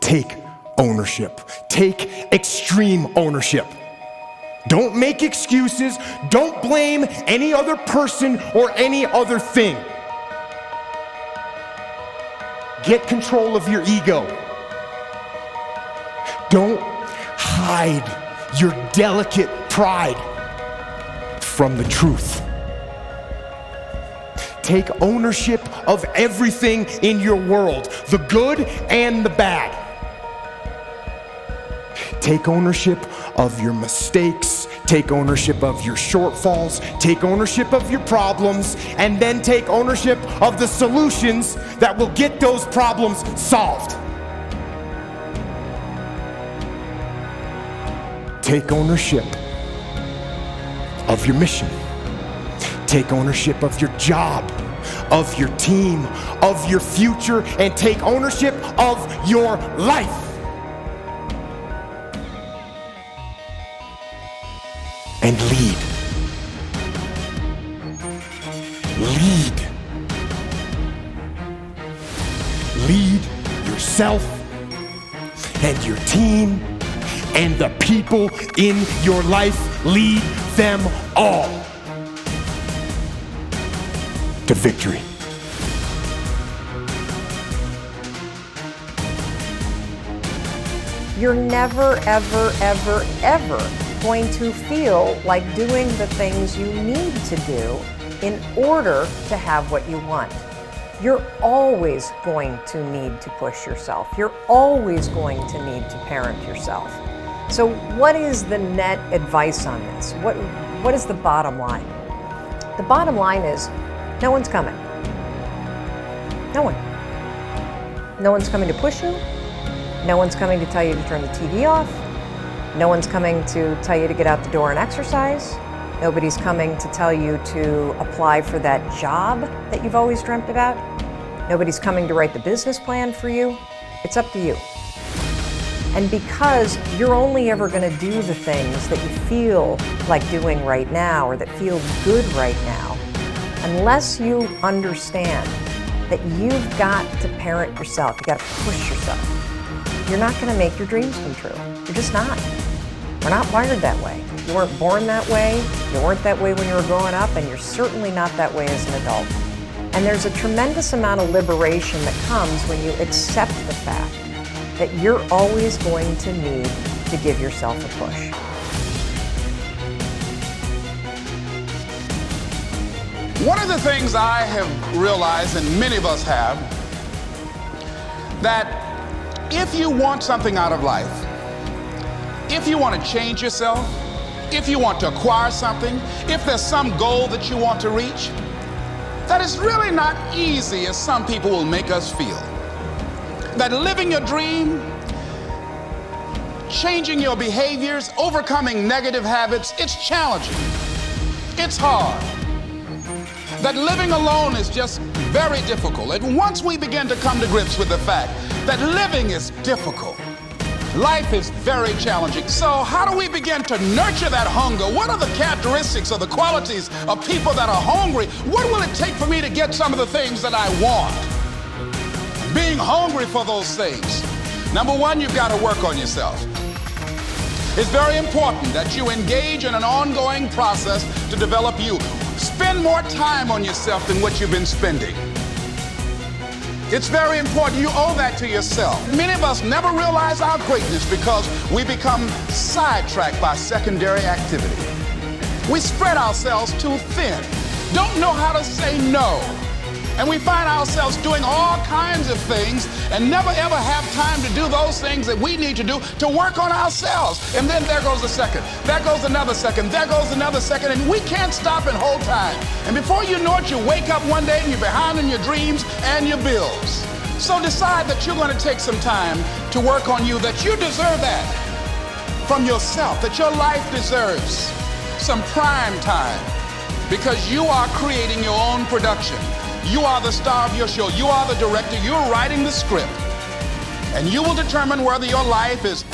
Take ownership. Take extreme ownership. Don't make excuses. Don't blame any other person or any other thing. Get control of your ego. Don't hide your delicate pride from the truth. Take ownership of everything in your world, the good and the bad. Take ownership of your mistakes, take ownership of your shortfalls, take ownership of your problems, and then take ownership of the solutions that will get those problems solved. Take ownership of your mission. Take ownership of your job, of your team, of your future, and take ownership of your life. And lead. Lead. Lead yourself and your team and the people in your life. Lead them all to victory. You're never, ever, ever, ever going to feel like doing the things you need to do in order to have what you want. You're always going to need to push yourself. You're always going to need to parent yourself. So what is the net advice on this? What is the bottom line? The bottom line is no one's coming. No one. No one's coming to push you. No one's coming to tell you to turn the TV off. No one's coming to tell you to get out the door and exercise. Nobody's coming to tell you to apply for that job that you've always dreamt about. Nobody's coming to write the business plan for you. It's up to you. And because you're only ever going to do the things that you feel like doing right now or that feel good right now, unless you understand that you've got to parent yourself, you got to push yourself, you're not going to make your dreams come true. You're just not. We're not wired that way. You weren't born that way. You weren't that way when you were growing up, and you're certainly not that way as an adult. And there's a tremendous amount of liberation that comes when you accept the fact that you're always going to need to give yourself a push. One of the things I have realized, and many of us have, that if you want something out of life, if you want to change yourself, if you want to acquire something, if there's some goal that you want to reach, that is really not easy as some people will make us feel. That living your dream, changing your behaviors, overcoming negative habits, it's challenging. It's hard. That living alone is just very difficult. And once we begin to come to grips with the fact that living is difficult, life is very challenging. So how do we begin to nurture that hunger? What are the characteristics or the qualities of people that are hungry? What will it take for me to get some of the things that I want? Being hungry for those things. Number one, you've got to work on yourself. It's very important that you engage in an ongoing process to develop you. Spend more time on yourself than what you've been spending. It's very important. You owe that to yourself. Many of us never realize our greatness because we become sidetracked by secondary activity. We spread ourselves too thin, don't know how to say no. And we find ourselves doing all kinds of things and never ever have time to do those things that we need to do to work on ourselves. And then there goes a second, there goes another second, there goes another second, and we can't stop and hold time. And before you know it, you wake up one day and you're behind on your dreams and your bills. So decide that you're going to take some time to work on you, that you deserve that from yourself, that your life deserves some prime time because you are creating your own production. You are the star of your show. You are the director. You're writing the script. And you will determine whether your life is